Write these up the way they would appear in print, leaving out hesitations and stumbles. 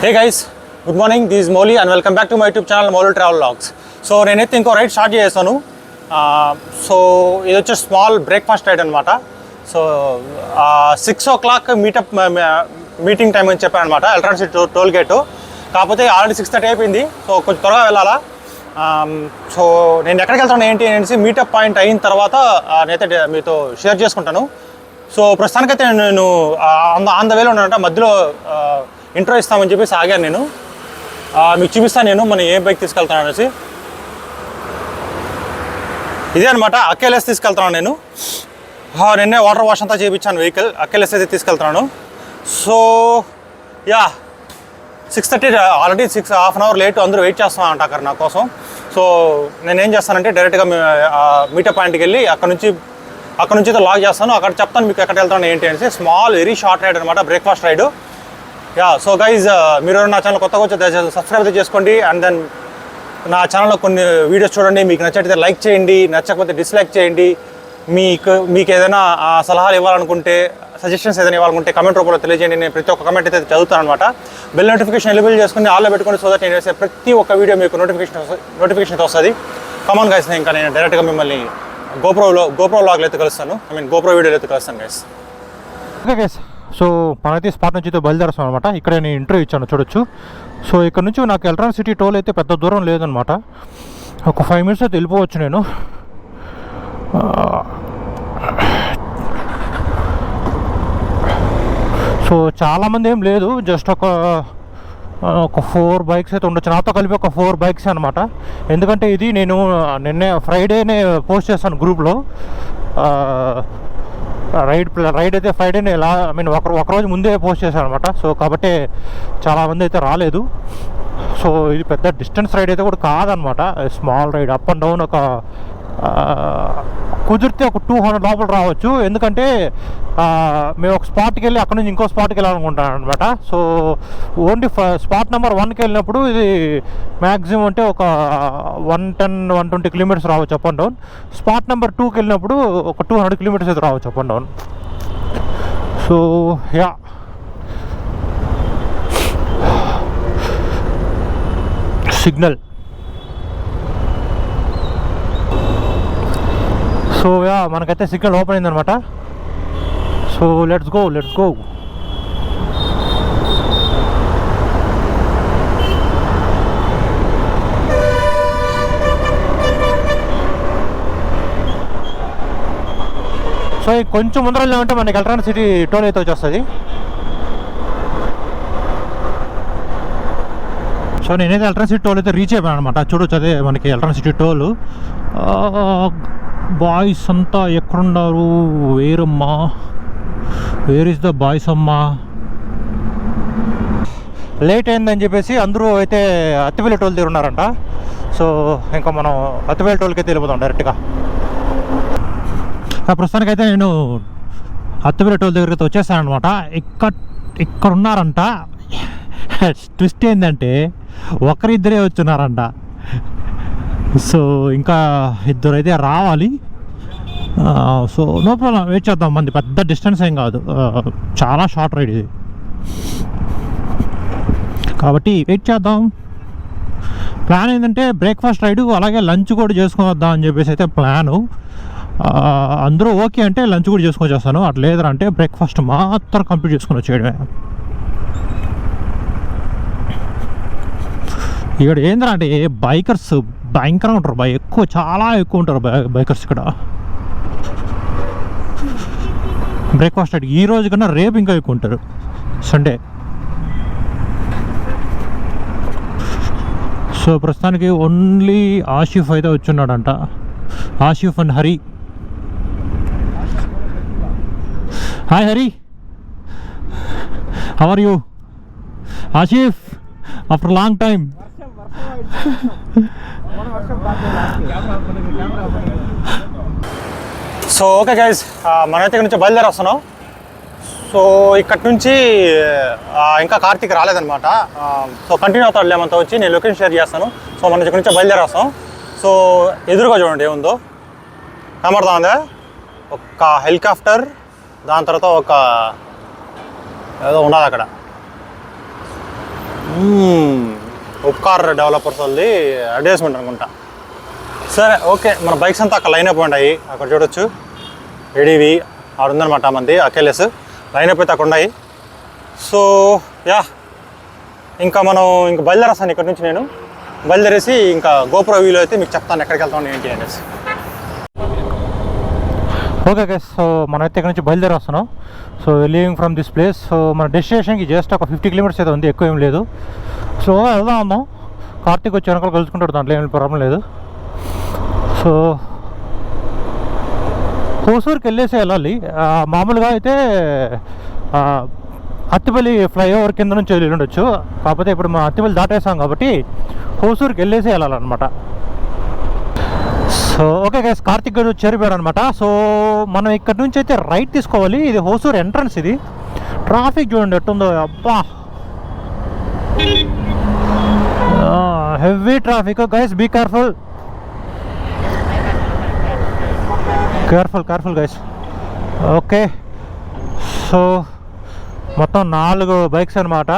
Hey guys, good morning. This is Molly and welcome back to my YouTube channel Molly Travel Vlogs. So నేనైతే ఇంకో ride start చేస్తాను. So ఇది వచ్చి small breakfast ride అనమాట. So 6 o'clock meeting time అని చెప్పాను అనమాట electronic toll gate. కాకపోతే ఆల్రెడీ 6:30 అయిపోయింది. సో కొంచెం త్వరగా వెళ్ళాలా. సో నేను ఎక్కడికి వెళ్తాను ఏంటి అనేసి మీటప్ పాయింట్ అయిన తర్వాత నేనైతే మీతో షేర్ చేసుకుంటాను. సో ప్రస్తుతానికైతే నేను ఆన్ ద వేలో ఉన్నానంట. మధ్యలో ఇంట్రో ఇస్తామని చెప్పేసి ఆగాను నేను. మీకు చూపిస్తాను నేను మనం ఏ బైక్ తీసుకెళ్తాను అనేసి. ఇదే అనమాట అకేలెస్ తీసుకెళ్తున్నాను నేను. నిన్నే వాటర్ వాష్ అంతా చేయించాను వెహికల్. అకేలెస్ అయితే తీసుకెళ్తున్నాను. So ya 6:30 already half an hour late అందరూ వెయిట్ చేస్తామంట అక్కడ నా కోసం. సో నేనేం చేస్తానంటే డైరెక్ట్గా మీటప్ పాయింట్కి వెళ్ళి అక్కడ నుంచి అయితే లాగ్ చేస్తాను. అక్కడ చెప్తాను మీకు ఎక్కడ వెళ్తాను ఏంటి అనేసి. స్మాల్ వెరీ షార్ట్ రైడ్ అనమాట, breakfast ride. Yeah so guys మీరు నా ఛానల్ కొత్తగా వచ్చి సబ్స్క్రైబ్ అయితే చేసుకోండి. అండ్ దెన్ నా ఛానల్లో కొన్ని వీడియోస్ చూడండి. మీకు నచ్చితే లైక్ చేయండి, నచ్చకపోతే డిస్లైక్ చేయండి. మీకు ఏదైనా సలహాలు ఇవ్వాలనుకుంటే, సజెషన్స్ ఏదైనా ఇవ్వాలనుకుంటే కమెంట్ రూపంలో తెలియజేయండి. నేను ప్రతి ఒక్క కమెంట్ అయితే చదువుతాను అనమాట. బెల్ నోటిఫికేషన్ ఎలిబుల్ చేసుకుని ఆల్లో పెట్టుకోండి. సో దట్ నేను వేసే ప్రతి ఒక్క వీడియో మీకు నోటిఫికేషన్ వస్తుంది. కమాన్ గైస్, ఇంకా నేను డైరెక్ట్గా మిమ్మల్ని గోప్రో వ్లాగ్లో అయితే కలుస్తాను. గోప్రో వీడియోలో అయితే కలుస్తాను గైస్. ఓకే గైస్, సో మనైతే స్పాట్ నుంచి అయితే బయలుదేరుస్తాం అనమాట. ఇక్కడ నేను ఇంటర్వ్యూ ఇచ్చాను చూడొచ్చు. సో ఇక్కడ నుంచి నాకు ఎలక్ట్రానిక్ సిటీ టోల్ అయితే పెద్ద దూరం లేదనమాట. ఒక 5 minutes అయితే వెళ్ళిపోవచ్చు నేను. సో చాలామంది ఏం లేదు, జస్ట్ ఒక 4 bikes అయితే ఉండొచ్చు. నాతో కలిపి ఒక 4 bikes అనమాట. ఎందుకంటే ఇది నేను నిన్నే ఫ్రైడేనే పోస్ట్ చేస్తాను గ్రూప్లో. రైడ్ అయితే ఫ్రైడేనే ఒకరోజు ముందే పోస్ట్ చేశాను అనమాట. సో కాబట్టి చాలామంది అయితే రాలేదు. సో ఇది పెద్ద డిస్టెన్స్ రైడ్ అయితే కూడా కాదనమాట, small ride. Up and down ఒక కుదిరితే ఒక 200 లోపల రావచ్చు. ఎందుకంటే మేము ఒక స్పాట్కి వెళ్ళి అక్కడ నుంచి ఇంకో స్పాట్కి వెళ్ళాలనుకుంటాను అనమాట. సో ఓన్లీ స్పాట్ నెంబర్ 1కి వెళ్ళినప్పుడు ఇది మ్యాక్సిమం అంటే ఒక 110-120 kilometers రావచ్చు up and down. Spot number 2కి వెళ్ళినప్పుడు ఒక 200 kilometers అయితే రావచ్చు up and down. So yeah signal. So yeah మనకైతే సిగ్నల్ ఓపెన్ అయిందనమాట. So let's go. సో కొంచెం ముందర వెళ్ళామంటే మనకి ఎలక్ట్రానిక్ సిటీ టోల్ అయితే వచ్చేస్తుంది. సో నేనైతే ఎలక్ట్రానిక్ సిటీ టోల్ అయితే రీచ్ అయిపోయాను అనమాట. చూడొచ్చు, అదే మనకి ఎలక్ట్రానిక్ సిటీ టోల్. బాయ్స్ అంతా ఎక్కడున్నారు? వేరమ్మా, వేర్ ఇస్ ద బాయ్స్ అమ్మా? లేట్ అయిందని చెప్పేసి అందరూ అయితే అత్తిపల్లి టోల్ దగ్గర ఉన్నారంట. సో ఇంకా మనం అత్తిపల్లి టోల్కి అయితే వెళ్ళిపోతాం డైరెక్ట్గా. ప్రస్తుతానికైతే నేను అత్తిపల్లి టోల్ దగ్గరికి అయితే వచ్చేసాను అనమాట. ఇక్కడ ఉన్నారంట. ట్విస్ట్ ఏంటంటే ఒకరిద్దరే వచ్చున్నారంట. సో ఇంకా 2 అయితే రావాలి. సో నో ప్రాబ్లం, వెయిట్ చేద్దాం. మంది పెద్ద డిస్టెన్స్ ఏం కాదు, చాలా షార్ట్ రైడ్ ఇది కాబట్టి వెయిట్ చేద్దాం. ప్లాన్ ఏంటంటే బ్రేక్ఫాస్ట్ రైడు అలాగే లంచ్ కూడా చేసుకొని వద్దాం అని చెప్పేసి అయితే ప్లాను. అందరూ ఓకే అంటే లంచ్ కూడా చేసుకొని చేస్తాను, అట్లా లేదురా అంటే బ్రేక్ఫాస్ట్ మాత్రం కంప్లీట్ చేసుకొని వచ్చేయడమే. ఇక్కడ ఏంద్రా అంటే బైకర్స్ భయంకరంగా ఉంటారు, చాలా ఎక్కువ ఉంటారు బైకర్స్ ఇక్కడ. బ్రేక్ఫాస్ట్ రైడ్ ఈ రోజు కన్నా రేపు ఇంకా ఎక్కువ ఉంటారు, సండే. సో ప్రస్తుతానికి ఓన్లీ ఆసిఫ్ అయితే వచ్చున్నాడంట. Asif and Hari. Hi Hari, how are you? Asif after long time. So okay guys, మనమైతే ఇక్కడ నుంచి బయలుదేరి వస్తున్నాం. సో ఇక్కడ నుంచి ఇంకా కార్తీక్ రాలేదనమాట. సో కంటిన్యూ అవుతాడు లేమంతా వచ్చి నేను లొకేషన్ షేర్ చేస్తాను. సో మనం ఇక్కడ నుంచి బయలుదేరి వస్తాం. సో ఎదురుగా చూడండి ఏముందో, కనబడతా ఉందా? ఒక హెలికాప్టర్, దాని తర్వాత ఒక ఏదో ఉన్నది అక్కడ. ఉపకార్ డెవలపర్స్ వాళ్ళది అడ్వర్టైజ్మెంట్ అనుకుంటా. సరే ఓకే, మన బైక్స్ అంతా అక్కడ లైన్ అప్ ఉన్నాయి. అక్కడ చూడొచ్చు ఏడీవి ఆడ ఉందన్నమాట మంది అకేలెస్ లైన్ అప్ అయితే అక్కడ ఉన్నాయి. సో యా, ఇంకా మనం ఇంకా బయలుదేరేస్తాను ఇక్కడ నుంచి. నేను బయలుదేరేసి ఇంకా గోప్రో వ్యూలో అయితే మీకు చెప్తాను ఎక్కడికి వెళ్తాను ఏంటి అనేసి. ఓకే గైస్, సో మనమైతే ఇక్కడ నుంచి బయలుదేరి వస్తున్నాం. So leaving from this place. So మన డెస్టినేషన్కి జస్ట్ ఒక 50 కిలోమీటర్స్ అయితే ఉంది, ఎక్కువ ఏం లేదు. స్లోగా వెళ్దాం ఉన్నాం. కార్తీక్ వచ్చి వెనకాల కలుసుకుంటాడు, దాంట్లో ఏమి ప్రాబ్లం లేదు. సో హోసూరుకి వెళ్ళేసి వెళ్ళాలి. మామూలుగా అయితే అత్తిపల్లి ఫ్లైఓవర్ కింద నుంచి వెళ్ళి ఉండొచ్చు. కాకపోతే ఇప్పుడు మనం అత్తిపల్లి దాటేసాం కాబట్టి హోసూరుకి వెళ్ళేసి వెళ్ళాలన్నమాట. సో ఓకే గైస్, కార్తిక్ గారు చేరిపోయారు అనమాట. సో మనం ఇక్కడ నుంచి అయితే రైట్ తీసుకోవాలి. ఇది హోసూరు ఎంట్రన్స్. ఇది ట్రాఫిక్ చూడండి ఎట్టుందో, అబ్బా heavy traffic. Guys be careful, careful guys. Okay, so మొత్తం 4 బైక్స్ అనమాట.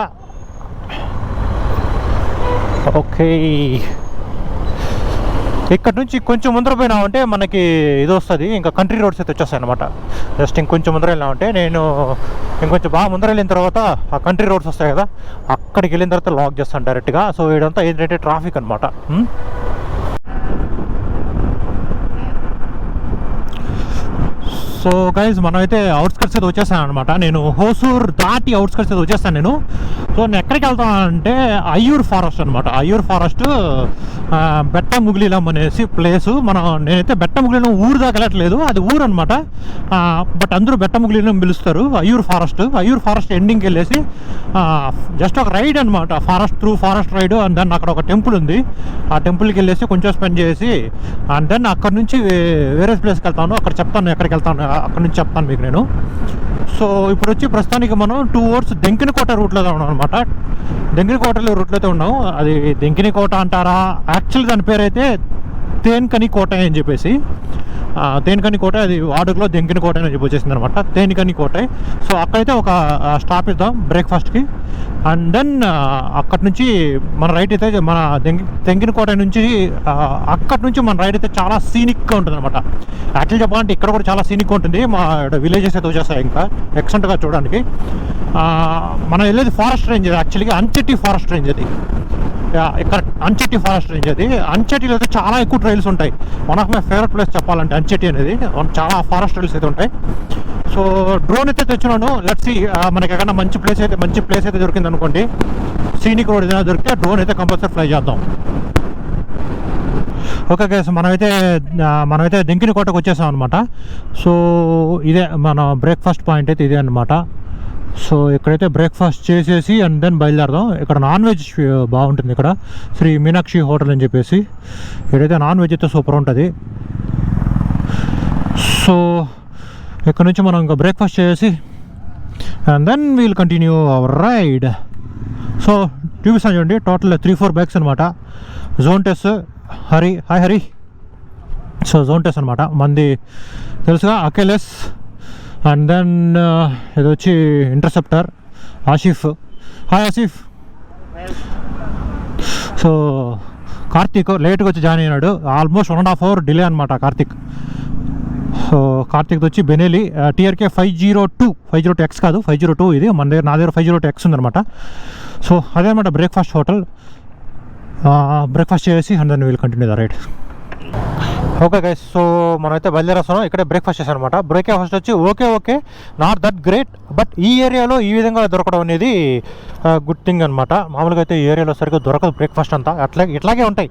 ఓకే, ఇక్కడ నుంచి కొంచెం ముందర పోయినామంటే మనకి ఇది వస్తుంది, ఇంకా కంట్రీ రోడ్స్ అయితే వచ్చేస్తాయి అనమాట. జస్ట్ ఇంకొంచెం ముందర వెళ్ళినామంటే, నేను ఇంకొంచెం బాగా ముందర వెళ్ళిన తర్వాత ఆ కంట్రీ రోడ్స్ వస్తాయి కదా, అక్కడికి వెళ్ళిన తర్వాత లాక్ చేస్తాను డైరెక్ట్గా. సో ఇదంతా ఏంటంటే ట్రాఫిక్ అనమాట. సో గైజ్ మనమైతే అవుట్స్కట్స్ అయితే వచ్చేసాను అనమాట. నేను హోసూర్ దాటి అవుట్స్కట్స్ అయితే వచ్చేస్తాను నేను. సో నేను ఎక్కడికి వెళ్తాను అంటే అయ్యూర్ ఫారెస్ట్ అనమాట. అయ్యూర్ ఫారెస్ట్ బెట్టముగిలిలం అనేసి ప్లేసు. నేనైతే బెట్టముగిలిలం ఊరు దాకా వెళ్ళట్లేదు, అది ఊరు అనమాట. బట్ అందరూ బెట్టముగిలిలం పిలుస్తారు. అయ్యూర్ ఫారెస్ట్ ఎండింగ్కి వెళ్ళేసి జస్ట్ ఒక రైడ్ అనమాట, ఫారెస్ట్ రైడ్. అండ్ దెన్ అక్కడ ఒక టెంపుల్ ఉంది, ఆ టెంపుల్కి వెళ్ళేసి కొంచెం స్పెండ్ చేసి అండ్ దెన్ అక్కడ నుంచి వేరే ప్లేస్కి వెళ్తాను. అక్కడ చెప్తాను ఎక్కడికి వెళ్తాను, అక్కడ నుంచి చెప్తాను మీకు నేను. సో ఇప్పుడు వచ్చి ప్రస్తుతానికి మనం 2 hours దెంకినకోట రూట్లో ఉన్నాం అనమాట. దెంకినకోట రూట్లో అయితే ఉన్నాం. అది దెంకినకోట అంటారా, యాక్చువల్ దాని పేరు అయితే తేన్కని కోట అని చెప్పేసి. తేన్కని కోట, అది వాడుకలో దెంకిన కోట అని చెప్పి వచ్చేసింది అనమాట, తేన్కని కోట. సో అక్కడైతే ఒక స్టాప్ ఇద్దాం బ్రేక్ఫాస్ట్కి. అండ్ దెన్ అక్కడి నుంచి మన రైట్ అయితే మన దెంకిన కోట నుంచి అక్కడి నుంచి మన రైడ్ అయితే చాలా సీనిక్గా ఉంటుంది అనమాట. యాక్చువల్ చెప్పాలంటే ఇక్కడ కూడా చాలా సీనిక్గా ఉంటుంది. మా విలేజెస్ అయితే వచ్చేస్తాయి ఇంకా ఎక్సలెంట్గా చూడడానికి. మనం వెళ్ళేది ఫారెస్ట్ రేంజ్, యాక్చువల్గా అంచెట్టి ఫారెస్ట్ రేంజ్ అది. ఇక్కడ అంచెట్టి ఫారెస్ట్ రేంజ్ అది. అంచెట్టిలో అయితే చాలా ఎక్కువ ట్రైల్స్ ఉంటాయి. One of my favourite place చెప్పాలంటే అంచెట్టి అనేది. చాలా ఫారెస్ట్ ట్రైల్స్ అయితే ఉంటాయి. సో డ్రోన్ అయితే తెచ్చున్నాను. లెట్స్ సీ, మనకి ఎక్కడన్నా మంచి ప్లేస్ అయితే దొరికింది అనుకోండి, సీనిక్ రోడ్ ఏదైనా దొరికితే డ్రోన్ అయితే కంపల్సరీ ఫ్లై చేద్దాం. ఓకే గైస్, మనమైతే దెంకిన కోటకు వచ్చేసాం అనమాట. సో ఇదే మన బ్రేక్ఫాస్ట్ పాయింట్ అయితే ఇదే అనమాట. సో ఇక్కడైతే బ్రేక్ఫాస్ట్ చేసేసి అండ్ దెన్ బయలుదేరదాం. ఇక్కడ నాన్ వెజ్ బాగుంటుంది, ఇక్కడ శ్రీ మీనాక్షి హోటల్ అని చెప్పేసి. ఇక్కడైతే నాన్ వెజ్ అయితే సూపర్ ఉంటుంది. సో ఇక్కడ నుంచి మనం ఇంకా బ్రేక్ఫాస్ట్ చేసి and then we'll continue our ride. So చూపిస్తాను చూడండి, టోటల్ 3-4 బైక్స్ అనమాట. Zontes, hi Hari. So Zontes అనమాట మంది తెలుసుగా, అకేలెస్. అండ్ దెన్ ఇది వచ్చి interceptor, Asif. Hi Asif. So Karthik లేట్గా వచ్చి జాయిన్ అయినాడు, ఆల్మోస్ట్ 1.5 hour డిలే అనమాట కార్తీక్. సో కార్తీక్ వచ్చి బెనెలి TRK 502X కాదు 502, ఇది నా దగ్గర 502X ఉందనమాట. సో అదే అనమాట బ్రేక్ఫాస్ట్ హోటల్. బ్రేక్ఫాస్ట్ చేసి and then we'll continue the ride. Okay guys, so మనమైతే బయలుదేరేస్తున్నాం. ఇక్కడే బ్రేక్ఫాస్ట్ చేసాను అనమాట. బ్రేక్ఫాస్ట్ వచ్చి okay not that great, but ఈ ఏరియాలో ఈ విధంగా దొరకడం అనేది గుడ్ థింగ్ అనమాట. మామూలుగా అయితే ఈ ఏరియాలో సరిగ్గా దొరకదు బ్రేక్ఫాస్ట్ అంతా, ఇట్లాగే ఉంటాయి.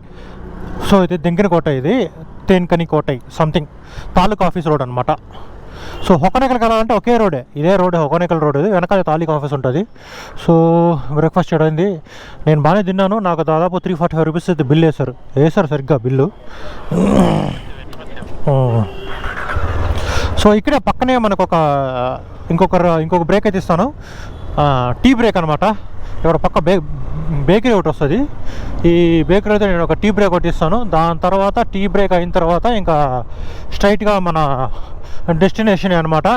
సో ఇది దెంకిన కోట, ఇది తేన్కని కోట సంథింగ్, తాలూకా ఆఫీస్ రోడ్ అనమాట. సో హొకనేకల్కి వెళ్ళాలంటే ఒకే రోడే, ఇదే రోడ్, హొకనేకల్ రోడ్. ఇది వెనకాల తాలూకా ఆఫీస్ ఉంటుంది. సో బ్రేక్ఫాస్ట్ చేయడానికి నేను బాగానే తిన్నాను. నాకు దాదాపు 345 రూపీస్ అయితే బిల్ వేశారు సరిగ్గా బిల్లు. సో ఇక్కడే పక్కనే మనకు ఇంకొక బ్రేక్ అయితే ఇస్తాను, టీ బ్రేక్ అనమాట. ఇక్కడ పక్క బేకరీ ఒకటి వస్తుంది. ఈ బేకరీ అయితే నేను ఒక టీ బ్రేక్ ఒకటి ఇస్తాను. దాని తర్వాత టీ బ్రేక్ అయిన తర్వాత ఇంకా స్ట్రైట్గా మన డెస్టినేషన్ అనమాట.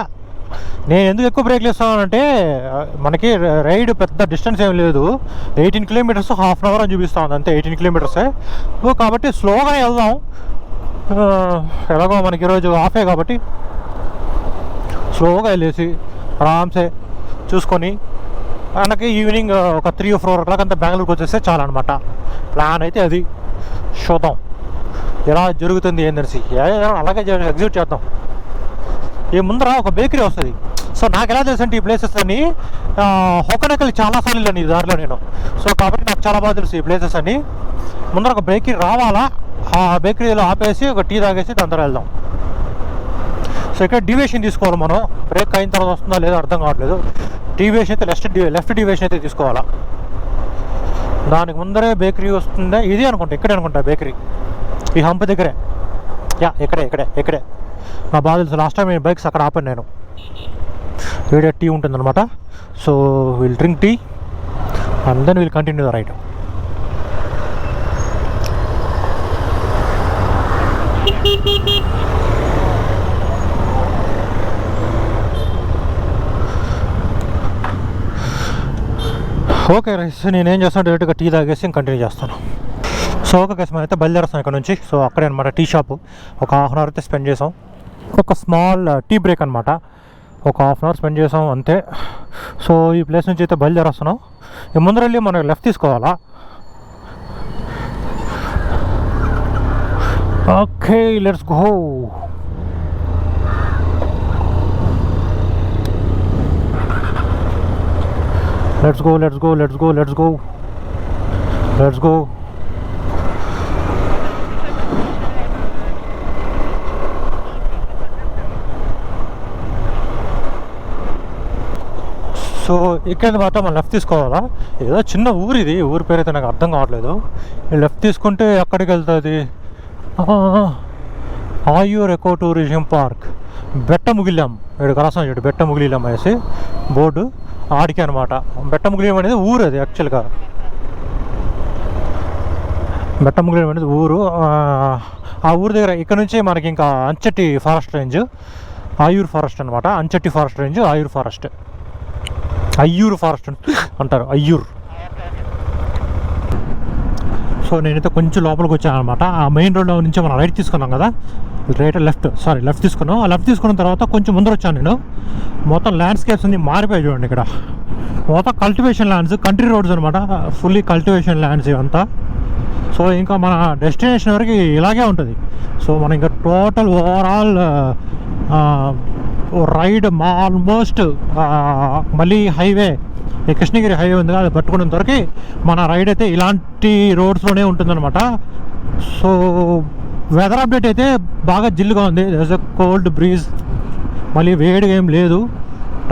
నేను ఎందుకు ఎక్కువ బ్రేక్లు ఇస్తానంటే మనకి రైడ్ పెద్ద డిస్టెన్స్ ఏం లేదు, 18 కిలోమీటర్స్, హాఫ్ అన్ అవర్ అని చూపిస్తా ఉంది అంతే, 18 కిలోమీటర్సే. కాబట్టి స్లోగానే వెళ్దాం, ఎలాగో మనకి ఈరోజు హాఫే కాబట్టి స్లోగా వెళ్ళేసి ఆరామ్సే చూసుకొని మనకి ఈవినింగ్ ఒక 3 or 4 o'clock అంతా బెంగళూరుకి వచ్చేస్తే చాలన్నమాట. ప్లాన్ అయితే అది. చూద్దాం ఎలా జరుగుతుంది ఏందనేసి, అలాగే ఎగ్జిక్యూట్ చేద్దాం. ఈ ముందర ఒక బేకరీ వస్తుంది. సో నాకు ఎలా తెలుసు అంటే ఈ ప్లేసెస్ అన్ని హోకనకల్ చాలాసార్లు వెళ్ళాను ఈ దారిలో నేను. సో కాబట్టి నాకు చాలా బాగా తెలుసు ఈ ప్లేసెస్ అన్ని. ముందర ఒక బేకరీ రావాలా, ఆ బేకరీలో ఆపేసి ఒక టీ తాగేసి దాని తర్వాత వెళ్దాం. సో ఇక్కడ డివియేషన్ తీసుకోవాలి మనం, బ్రేక్ అయిన తర్వాత వస్తుందా లేదా అర్థం కావట్లేదు. డివియేషన్ అయితే లెఫ్ట్ డివియేషన్ అయితే తీసుకోవాలా. దానికి ముందరే బేకరీ వస్తుందా, ఇది అనుకుంటా, ఇక్కడే అనుకుంటా బేకరీ, ఈ హంప్ దగ్గరే. ఇక్కడే నా బాగా తెలుసు. లాస్ట్ టైం బైక్స్ అక్కడ ఆపాను నేను. వేరే టీ ఉంటుందన్నమాట. So will drink tea and then will continue the ride. Okay rice, నేనేం చేస్తాను డైరెక్ట్గా టీ తాగేసి కంటిన్యూ చేస్తాను. సో ఓకే గైస్, మనం అయితే బయలుదేరుస్తాం ఇక్కడ నుంచి. సో అక్కడే అనమాట టీ షాపు. ఒక హాఫ్ అన్ అవర్ అయితే స్పెండ్ చేసాం. ఒక స్మాల్ టీ బ్రేక్ అనమాట, ఒక హాఫ్ అన్ అవర్ స్పెండ్ చేసాం అంతే. సో ఈ ప్లేస్ నుంచి అయితే బయలుదేరేస్తున్నాం. ముందర వెళ్ళి మనం లెఫ్ట్ తీసుకోవాలా. Okay let's go. Let's go. So ఇక్కడ మాత్రం మనం లెఫ్ట్ తీసుకోవాలా. ఏదో చిన్న ఊరు ఇది, ఊరి పేరు అయితే నాకు అర్థం కావట్లేదు. లెఫ్ట్ తీసుకుంటే ఎక్కడికి వెళ్తుంది, ఆయూర్ ఎకో టూరిజం పార్క్, బెట్టముగిలాం. ఇక్కడ రాసాం చూడు, బెట్టముగిలాం అనేసి బోర్డు, ఆడికి అనమాట. బెట్టముగిలాం అనేది ఊరు, అది యాక్చువల్గా బెట్టముగిలాం అనేది ఊరు. ఆ ఊరు దగ్గర ఇక్కడ నుంచి మనకి ఇంకా అంచట్టి ఫారెస్ట్ రేంజ్, ఆయూర్ ఫారెస్ట్ అనమాట. అంచట్టి ఫారెస్ట్ రేంజ్, ఆయూర్ ఫారెస్ట్ అంటారు, అయ్యూర్. సో నేనైతే కొంచెం లోపలికి వచ్చాను అనమాట. ఆ మెయిన్ రోడ్లో నుంచి మనం రైట్ తీసుకున్నాం కదా, లెఫ్ట్ తీసుకున్నాం. ఆ లెఫ్ట్ తీసుకున్న తర్వాత కొంచెం ముందర వచ్చాను నేను. మొత్తం ల్యాండ్స్కేప్స్ అన్ని మారిపోయి చూడండి. ఇక్కడ మొత్తం కల్టివేషన్ ల్యాండ్స్, కంట్రీ రోడ్స్ అనమాట, ఫుల్లీ కల్టివేషన్ ల్యాండ్స్ ఇవంతా. సో ఇంకా మన డెస్టినేషన్ వరకు ఇలాగే ఉంటుంది. సో మనం ఇంకా టోటల్ ఓవరాల్ రైడ్ ఆల్మోస్ట్ మళ్ళీ హైవే, ఈ కృష్ణగిరి హైవే ఉంది కదా, అది పట్టుకునేంత వరకు మన రైడ్ అయితే ఇలాంటి రోడ్స్లోనే ఉంటుందన్నమాట. సో వెదర్ అప్డేట్ అయితే బాగా జిల్లుగా ఉంది. There is a cold breeze, మళ్ళీ వేడిగా ఏం లేదు.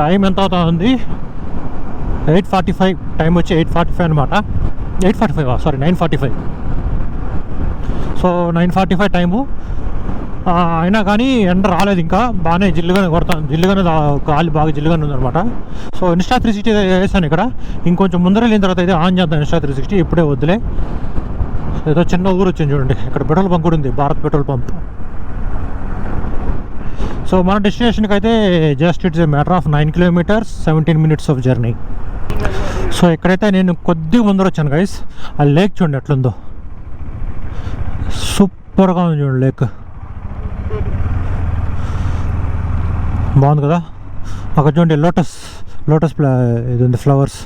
టైం ఎంత అవుతా ఉంది, 8:45. టైం వచ్చి 8:45 అనమాట. 9:45. So 9:45 time. అయినా కానీ ఎండ రాలేదు ఇంకా, బాగానే జిల్లుగానే గాలి బాగా జిల్లుగానే ఉందన్నమాట. సో ఇన్స్టా 360 వేసాను ఇక్కడ. ఇంకొంచెం ముందర వెళ్ళిన తర్వాత అయితే ఆన్ చేద్దాం ఇన్స్టా 360. ఇప్పుడే వద్దులే. ఏదో చిన్న ఊరు వచ్చింది చూడండి, ఇక్కడ పెట్రోల్ బంక్ కూడా ఉంది, భారత్ పెట్రోల్ పంప్. సో మన డెస్టినేషన్కి అయితే just it's a matter of 9 kilometers 17 minutes of journey. So ఇక్కడైతే నేను కొద్దిగా ముందర వచ్చాను గైస్. ఆ లేక్ చూడండి ఎట్లుందో, సూపర్గా ఉంది చూడండి లేక్, బాగుంది కదా. అక్కడ చూడండి లోటస్ ఇది ఉంది, ఫ్లవర్స్.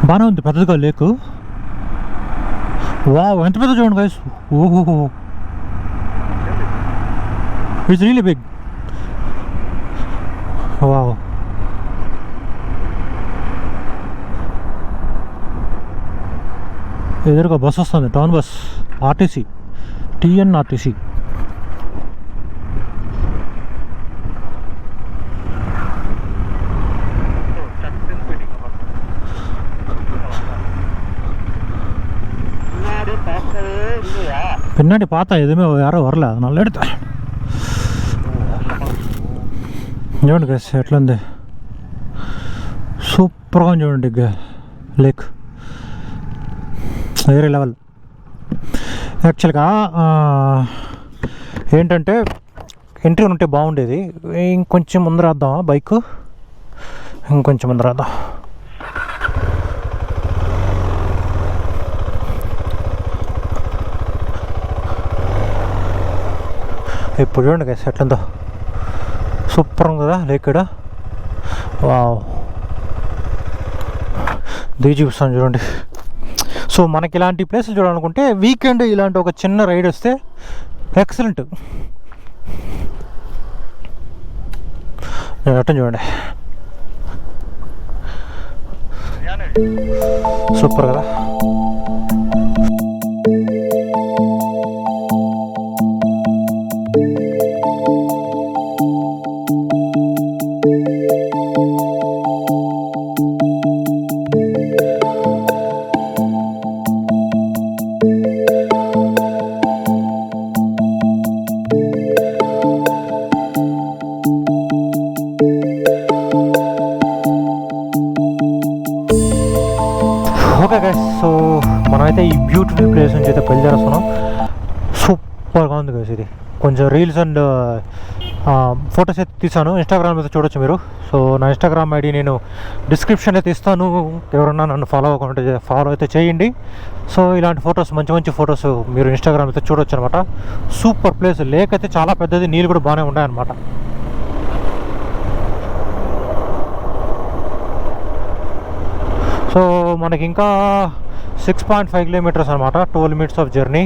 బాగానే ఉంది, పెద్దదిగా లేకు. వావ్, ఎంత పెద్ద చూడండి గైస్. ఓహో, ఇట్స్ రియలీ బిగ్. వావ్, ఎదురుగా బస్ వస్తుంది, టౌన్ బస్, ఆర్టీసీ, TNRTC. பின்னாடி பார்த்தா எதுவுமே யாரும் வரல, அதனால எடுத்தேன். చూడండి గైస్ ఎట్లుంది, సూపర్గా చూడండి లేక్. వేరే లెవెల్. యాక్చువల్గా ఏంటంటే ఎంట్రీ ఉంటే బాగుండేది. ఇంకొంచెం ముందర వేద్దామా బైక్, ఇంకొంచెం ముందర వేద్దాం. ఇప్పుడు చూడండి గైస్ ఎట్లుందో, సూపర్ ఉంది కదా లేక్ ఇక్కడ. వావ్, దిగి చూపిస్తాను చూడండి. సో మనకి ఇలాంటి ప్లేసులు చూడాలనుకుంటే వీకెండ్ ఇలాంటి ఒక చిన్న రైడ్ వస్తే ఎక్సలెంట్. అట్టని చూడండి, సూపర్ కదా. ఓకే గైస్, సో మనమైతే ఈ బ్యూటిఫుల్ ప్లేస్ నుంచి అయితే బయలుదేరేస్తున్నాం. సూపర్గా ఉంది గైస్ ఇది. కొంచెం రీల్స్ అండ్ ఫొటోస్ అయితే తీసాను, ఇన్స్టాగ్రామ్ అయితే చూడొచ్చు మీరు. సో నా ఇన్స్టాగ్రామ్ ఐడి నేను డిస్క్రిప్షన్లో తీస్తాను, ఎవరన్నా నన్ను ఫాలో అవ్వకుంటే ఫాలో అయితే చేయండి. సో ఇలాంటి ఫొటోస్, మంచి మంచి ఫొటోస్ మీరు ఇన్స్టాగ్రామ్ అయితే చూడొచ్చు అనమాట. సూపర్ ప్లేస్, లేక్ అయితే చాలా పెద్దది, నీళ్ళు కూడా బాగానే ఉన్నాయన్నమాట. సో మనకి ఇంకా 6.5 కిలోమీటర్స్ అనమాట, 12 minutes ఆఫ్ జర్నీ.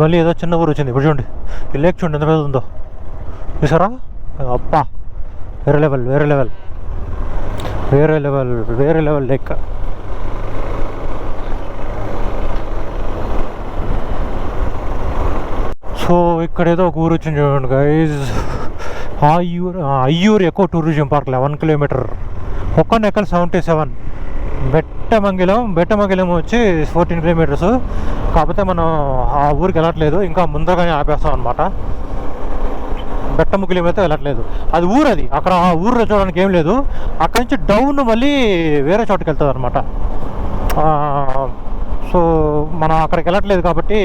మళ్ళీ ఏదో చిన్న ఊరు వచ్చింది. ఇప్పుడు చూడండి ఈ లేక్ చూడండి ఎంత పెద్ద ఉందో, చూసారా? అబ్బా, వేరే లెవెల్, వేరే లెవెల్, వేరే లెవెల్, వేరే లెవెల్ లేక్. సో ఇక్కడ ఏదో ఒక ఊరు వచ్చింది చూడండి guys, Ayyur eco tourism park, 11 kilometer, Hogenakkal 77. Bettamugilalam వచ్చి 14 kilometers. కాకపోతే మనం ఆ ఊరికి వెళ్ళట్లేదు, ఇంకా ముందరగానే ఆపేస్తాం అనమాట. బెట్టముగిలం అయితే వెళ్ళట్లేదు, అది ఊరు, అది అక్కడ ఆ ఊరిలో చూడడానికి ఏం లేదు. అక్కడి నుంచి డౌన్ మళ్ళీ వేరే చోటుకి వెళ్తుంది అనమాట. సో మనం అక్కడికి వెళ్ళట్లేదు కాబట్టి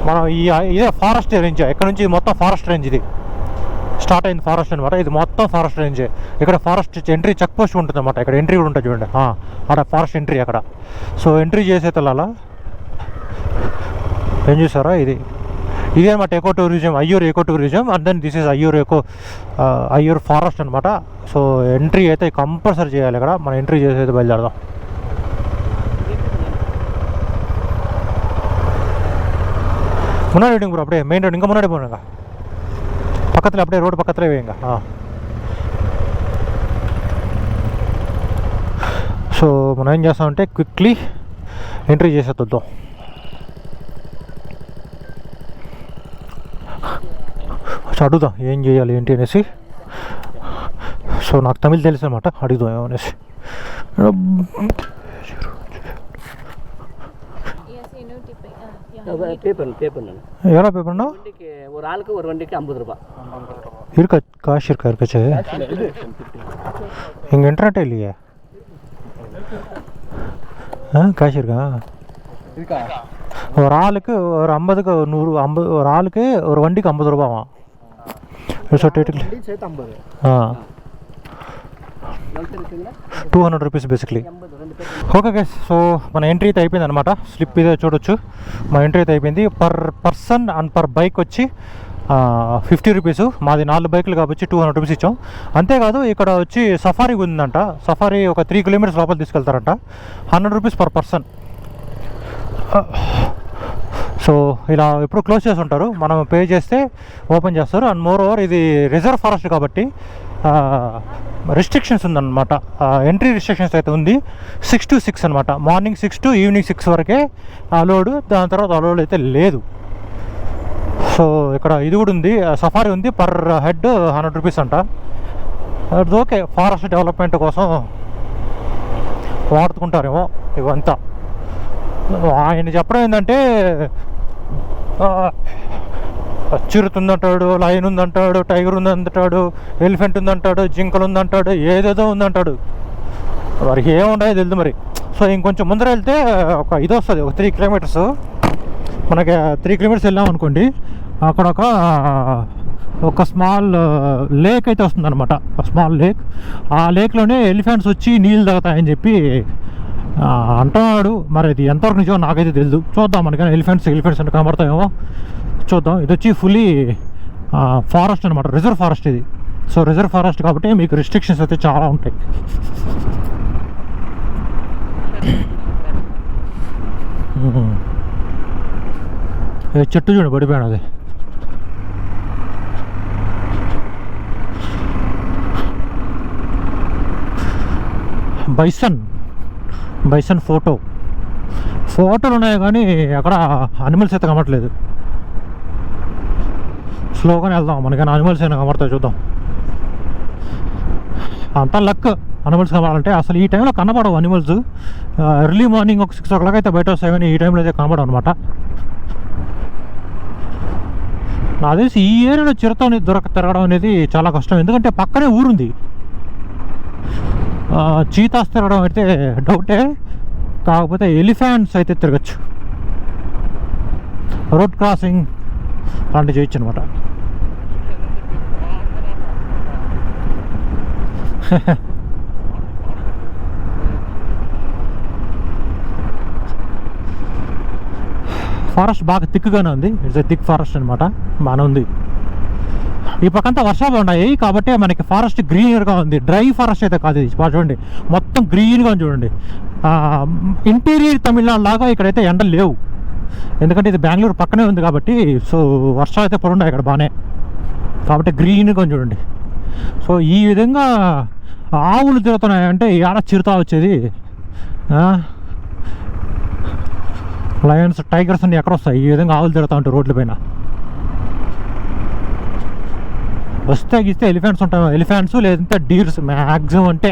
మనం ఇదే ఫారెస్ట్ రేంజ్. ఇక్కడ నుంచి మొత్తం ఫారెస్ట్ రేంజ్, ఇది స్టార్ట్ అయింది ఫారెస్ట్ అనమాట. ఇది మొత్తం ఫారెస్ట్ రేంజే. ఇక్కడ ఫారెస్ట్ ఎంట్రీ చెక్ పోస్ట్ ఉంటుంది అనమాట. ఇక్కడ ఎంట్రీ కూడా ఉంటుంది చూడండి, అక్కడ ఫారెస్ట్ ఎంట్రీ అక్కడ. సో ఎంట్రీ చేసే తెల్లాల ఏం చూసారా, ఇదే అనమాట eco tourism, Ayyur eco tourism. And then this is Ayyur forest అనమాట. సో ఎంట్రీ అయితే కంపల్సరీ చేయాలి ఇక్కడ. మనం ఎంట్రీ చేసి అయితే బయలుదేరదాం. முன்னாடி ப்ரோ, அப்படியே மெயின் ரோடு இங்கே முன்னாடி போகணுங்க, பக்கத்தில் அப்படியே ரோடு பக்கத்துலேயே வைங்க. సో మనం ఏం చేస్తామంటే క్విక్లీ ఎంట్రీ చేసేద్దాం. అడుగుదాం ఏం చేయాలి ఏంటి అనేసి. సో నాకు తమిళ్ తెలుసు అనమాట, అడుగుదాం ఏమనేసి. எவ்வளோ பே பண்ணணும்? ஒரு ஆளுக்கு ஒரு வண்டிக்கு 50 ரூபாய் இருக்கா? காசு இருக்கா? இருக்காச்சு. இங்கே இன்டர்நெட்டே இல்லையே. காசு இருக்கா? ஒரு ஆளுக்கு ஒரு 50க்கு 100, ஒரு ஆளுக்கு ஒரு வண்டிக்கு 50 ரூபாவா? ₹200 బేసిక్లీ. ఓకే గైస్, సో మన ఎంట్రీ అయితే అయిపోయింది అనమాట. స్లిప్ ఇదే చూడొచ్చు, మన ఎంట్రీ అయితే అయిపోయింది. Per person and per bike వచ్చి ₹50. మాది 4 బైకులు కాబట్టి ₹200 ఇచ్చాం. అంతేకాదు ఇక్కడ వచ్చి సఫారీ ఉందంట. సఫారీ ఒక 3 kilometers లోపల తీసుకెళ్తారంట. ₹100 పర్ పర్సన్. సో ఇలా ఎప్పుడు క్లోజ్ చేసి ఉంటారు, మనం పే చేస్తే ఓపెన్ చేస్తారు. అండ్ మోర్ ఓవర్ ఇది రిజర్వ్ ఫారెస్ట్ కాబట్టి రిస్ట్రిక్షన్స్ ఉందన్నమాట. ఎంట్రీ రిస్ట్రిక్షన్స్ అయితే ఉంది. 6 to 6 అనమాట. మార్నింగ్ 6 to ఈవినింగ్ 6 వరకే అలోడ్, దాని తర్వాత అలోడ్ అయితే లేదు. సో ఇక్కడ ఇది కూడా ఉంది, సఫారీ ఉంది. పర్ హెడ్ ₹100 అంట. అది ఓకే, ఫారెస్ట్ డెవలప్మెంట్ కోసం వాడుకుంటారేమో ఇవంతా. ఆయన చెప్పడం ఏంటంటే చిరుతుందంటాడు, లయన్ ఉందంటాడు, టైగర్ ఉందంటాడు, ఎలిఫెంట్ ఉందంటాడు, జింకలు ఉందంటాడు, ఏదేదో ఉందంటాడు. వారికి ఏముంటాయో తెలియదు మరి. సో ఇంకొంచెం ముందర వెళ్తే ఒక ఇది వస్తుంది, ఒక 3 కిలోమీటర్స్. మనకి 3 కిలోమీటర్స్ వెళ్ళాం అనుకోండి, అక్కడ ఒక స్మాల్ లేక్ అయితే వస్తుంది అనమాట. Small lake. ఆ లేక్లోనే ఎలిఫెంట్స్ వచ్చి నీళ్ళు తాగుతాయని చెప్పి అంటున్నాడు. మరి ఇది ఎంతవరకు నిజమో నాకైతే తెలియదు. చూద్దాం, మనకైనా ఎలిఫెంట్స్ అంటే కనబడతాయేమో చూద్దాం. ఇది వచ్చి ఫుల్లీ ఫారెస్ట్ అనమాట, రిజర్వ్ ఫారెస్ట్ ఇది. సో రిజర్వ్ ఫారెస్ట్ కాబట్టి మీకు రిస్ట్రిక్షన్స్ అయితే చాలా ఉంటాయి. చెట్టు చూడు పడిపోయాడు అది. బైసన్ ఫోటోలు ఉన్నాయి కానీ అక్కడ అనిమల్స్ అయితే కనబడలేదు. స్లోగానే వెళ్దాం, మనకైనా అనిమల్స్ అయినా కనబడతాయి చూద్దాం. అంతా లక్ అనిమల్స్ కనబడాలంటే. అసలు ఈ టైంలో కనబడవు అనిమల్స్. ఎర్లీ మార్నింగ్ ఒక 6 o'clock అయితే బయట వస్తాయి, కానీ ఈ టైంలో అయితే కనబడవు అనమాట. నాకు తెలిసి ఈ ఏరియాలో చిరుత తిరగడం అనేది చాలా కష్టం, ఎందుకంటే పక్కనే ఊరుంది. చీతాస్ తిరగడం అయితే డౌటే, కాకపోతే ఎలిఫెంట్స్ అయితే తిరగచ్చు. రోడ్ క్రాసింగ్ అలాంటివి చేయొచ్చు అనమాట. ఫారెస్ట్ బాగా థిక్గానే ఉంది. ఇట్స్ ఎ థిక్ ఫారెస్ట్ అనమాట, బాగానే ఉంది. ఈ పక్కంతా వర్షాలు ఉన్నాయి కాబట్టి మనకి ఫారెస్ట్ గ్రీనర్గా ఉంది. డ్రై ఫారెస్ట్ అయితే కాదు ఇది. చూడండి మొత్తం గ్రీన్గా ఉంది చూడండి. ఇంటీరియర్ తమిళనాడు లాగా ఇక్కడైతే ఎండలు లేవు, ఎందుకంటే ఇది బెంగళూరు పక్కనే ఉంది కాబట్టి. సో వర్షాలు అయితే పడున్నాయి ఇక్కడ బాగానే, కాబట్టి గ్రీన్గా ఉంది చూడండి. సో ఈ విధంగా ఆవులు తిరుగుతున్నాయంటే ఏడ చిరుతా వచ్చేది. లయన్స్, టైగర్స్ అన్ని ఎక్కడ వస్తాయి? ఈ విధంగా ఆవులు తిరుగుతూ ఉంటాయి రోడ్ల పైన. వస్తే గీస్తే ఎలిఫెంట్స్ ఉంటాయి, ఎలిఫెంట్స్ లేదంటే డీర్స్ మ్యాక్సిమం. అంటే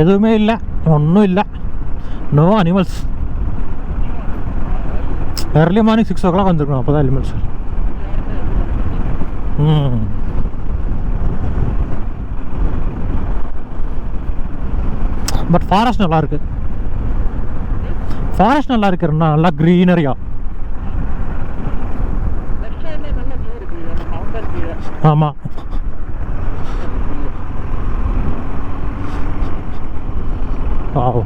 எதுவுமே இல்லை, ஒன்றும் இல்லை. No animals. early morning 6 o'clock வந்துருக்கணும், அப்போ தான் அனிமல்ஸ். பட் ஃபாரஸ்ட் நல்லா இருக்கு. ஃபாரஸ்ட் நல்லா இருக்கு, நல்லா க்ரீனரியா. ஆமாம். వావ్.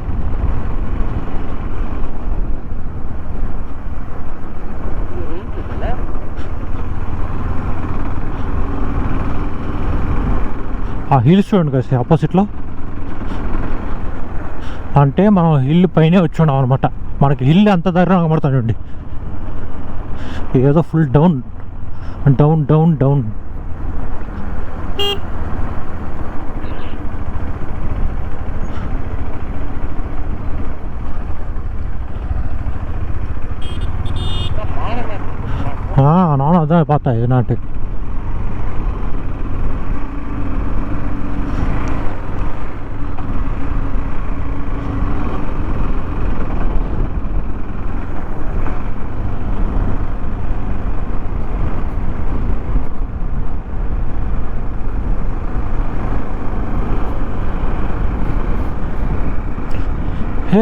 ఆ హిల్స్ చూడండి కదా ఆపోజిట్లో. అంటే మనం హిల్ పైనే వచ్చి ఉన్నాం అనమాట. మనకి హిల్ అంత దగ్గర కనబడతాం చూడండి. ఏదో full down down down down. நானும் அதான் பார்த்தேன் இது நாட்டு.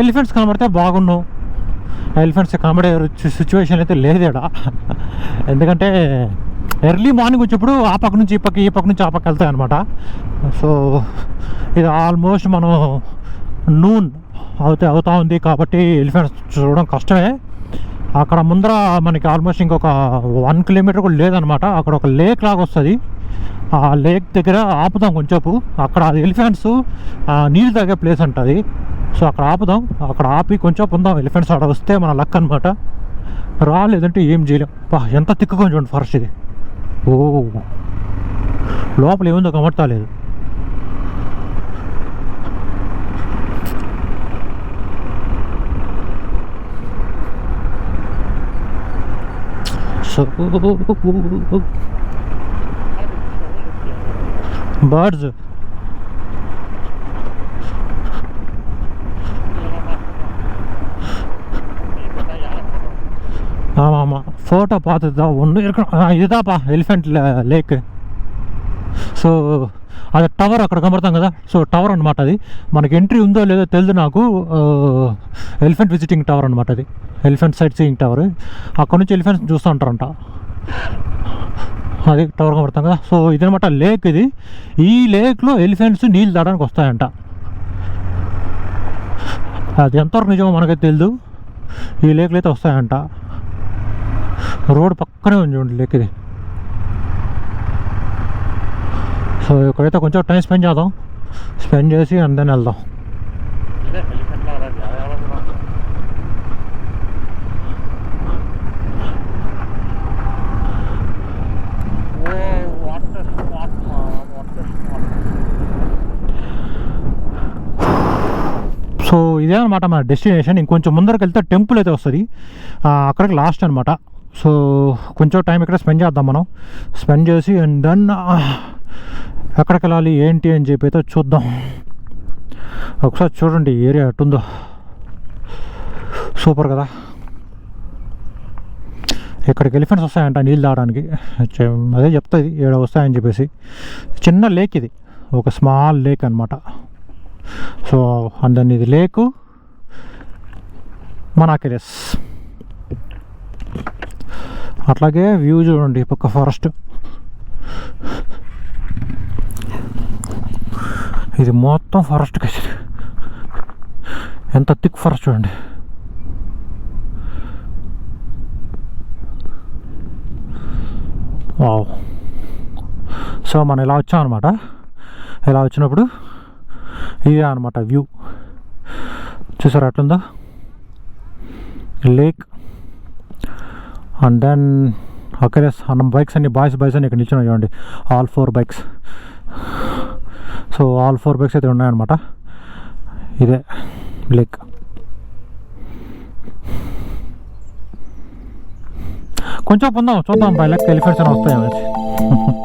ఎలిఫెంట్స్ కనబడితే బాగున్నావు. ఎలిఫెంట్స్ కనబడే సిచ్యువేషన్ అయితే లేదేడా, ఎందుకంటే ఎర్లీ మార్నింగ్ వచ్చేప్పుడు ఆ పక్క నుంచి ఈ పక్క నుంచి ఆ పక్క వెళ్తాయి అనమాట. సో ఇది ఆల్మోస్ట్ మనం నూన్ అవుతా ఉంది కాబట్టి ఎలిఫెంట్స్ చూడడం కష్టమే. అక్కడ ముందర మనకి ఆల్మోస్ట్ ఇంకొక 1 kilometer కూడా లేదనమాట. అక్కడ ఒక లేక్ లాగా వస్తుంది. ఆ లేక్ దగ్గర ఆపుదాం కొంచెంసేపు. అక్కడ ఎలిఫెంట్స్ నీళ్ళు తాగే ప్లేస్ ఉంటుంది. సో అక్కడ ఆపుదాం, అక్కడ ఆపి కొంచెం ఉందాం. ఎలిఫెంట్స్ అక్కడ వస్తే మన లక్ అనమాట. రాలేదంటే ఏం చేయలేం. ఎంత తిక్కుగా చూడండి ఫారెస్ట్ ఇది. ఓ లోపల ఏముందో కమర్తా లేదు. సో బర్డ్స్ ஃபோட்டோ பார்த்துதா ஒன்று இருக்கணும். இதுதான்ப்பா ఎలిఫెంట్ లేక్. సో అది టవర్ అక్కడ కనబడతాం కదా, సో టవర్ అనమాట అది. మనకి ఎంట్రీ ఉందో లేదో తెలియదు నాకు. ఎలిఫెంట్ విజిటింగ్ టవర్ అనమాట అది, ఎలిఫెంట్ సైట్ సీయింగ్ టవర్. అక్కడ నుంచి ఎలిఫెంట్స్ చూస్తూ ఉంటారంట. అది టవర్ కనబడతాం కదా. సో ఇదనమాట లేక్ ఇది. ఈ లేక్లో ఎలిఫెంట్స్ నీళ్ళు తాగడానికి వస్తాయంట. అది ఎంతవరకు నిజమో మనకైతే తెలియదు. ఈ లేక్లో అయితే వస్తాయంట. రోడ్ పక్కనే ఉంది చూడండి లేక్ ఇది. సో ఇక్కడైతే కొంచెం టైం స్పెండ్ చేద్దాం, స్పెండ్ చేసి అందరిని వెళ్దాం. సో ఇదే అనమాట మన డెస్టినేషన్. ఇంకొంచెం ముందరికి వెళ్తే టెంపుల్ అయితే వస్తుంది, అక్కడికి లాస్ట్ అనమాట. సో కొంచెం టైం ఇక్కడ స్పెండ్ చేద్దాం మనం. స్పెండ్ చేసి అండ్ దెన్ ఎక్కడికి వెళ్ళాలి ఏంటి అని చెప్పి అయితే చూద్దాం. ఒకసారి చూడండి ఏరియా ఎట్టుందో, సూపర్ కదా. ఇక్కడికి ఎలిఫెంట్స్ వస్తాయంట నీళ్ళు తాగడానికి. అదే చెప్తుంది ఏడ వస్తాయని చెప్పేసి. చిన్న లేక్ ఇది, ఒక స్మాల్ లేక్ అనమాట. సో అందరినీ ఇది లేకు మన అకిలెస్. అట్లాగే వ్యూ చూడండి, పక్క ఫారెస్ట్. ఇది మొత్తం ఫారెస్ట్ కదా, ఎంత థిక్ ఫారెస్ట్ చూడండి. వావ్. సో మనం ఇలా వచ్చాం అనమాట. ఇలా వచ్చినప్పుడు ఇదే అనమాట వ్యూ. చూసారు అట్లుందో లేక్. అండ్ దెన్ అక్కడే అన్న బైక్స్ అన్ని బాయ్స్ అని ఇక్కడ నిల్చున్నాయి చూడండి, all 4 bikes. So all 4 bikes అయితే ఉన్నాయన్నమాట. ఇదే లేక్. కొంచెం పొందాం చూద్దాం బై లెక్క ఎలిఫెంట్స్ అని వస్తాయి.